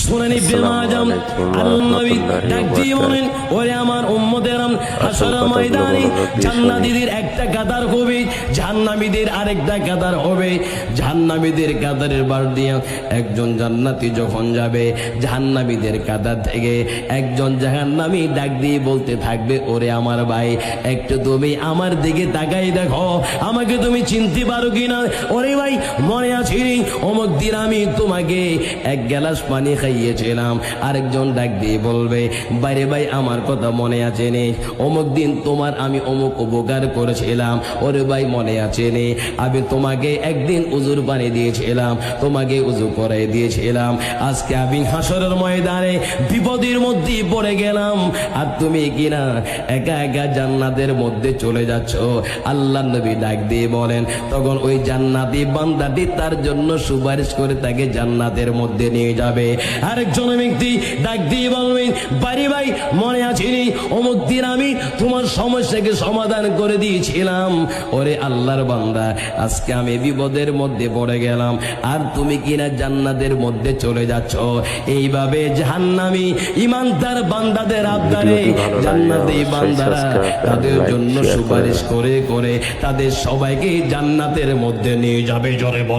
সুনান ইবনে মাজাহ আল্লাহর নবী ডাক দিয়ে বলেন, ওরে আমার উম্মতেরা, হাসরের ময়দানে জান্নাতীদের একটা কাতার হবে, জাহান্নামীদের আরেকটা কাতার হবে। জাহান্নামীদের কাতারের বার দিয়ে একজন জান্নাতি যখন যাবে, জাহান্নামীদের কাতার থেকে একজন জাহান্নামী ডাক দিয়ে বলতে থাকবে, ওরে আমার ভাই, একটু তুমি আমার দিকে তাকাই দেখো, আমাকে তুমি চিনতে পারো কিনা? ওরে ভাই, মনে আছে অমুক দিন আমি তোমাকে এক গ্লাস পানি খাইয়েছিলাম। আরেকজন ডাক দিয়ে বলবে, বাইরে ভাই আমার কথা মনে আছে নে? অমুক দিন তোমার আমি অমুক উপকার করেছিলাম। ওরে ভাই মনে আছে নে? আমি তোমাকে একদিন উজুর পানি দিয়েছিলাম, তোমাকে উজু করে দিয়েছিলাম। আজকে আমি হাসরের ময়দানে বিপদের মধ্যে পড়ে গেলাম, আর তুমি কিনা একা একা জান্নাতের মধ্যে চলে যাচ্ছ। আল্লাহ নবী ডাক দিয়ে বলেন, তখন ওই জান্নাতি বান্দাটি তার জন্য সুপারিশ করে তাকে জান্নাতের মধ্যে নিয়ে যাবে। আরেকজন ব্যক্তি ডাক দিয়ে বলবেন, বাড়ি ভাই মনে আছে নি? অমুক দিন আমি তোমার সমস্যাকে সমাধান করে দিয়েছিলাম। ওরে আল্লাহর বান্দা, আজকে আমি বিপদের মধ্যে পড়ে গেলাম, আর তুমি কিনা জান্নাতের মধ্যে চলে যাচ্ছ। এইভাবে জাহান্নামী ইমানদার বান্দাদের আবদারে জান্নাতি বান্দারা তাদের জন্য সুপারিশ করে করে তাদের সবাইকে জান্নাতের মধ্যে নিয়ে যাবে। জোরে বল।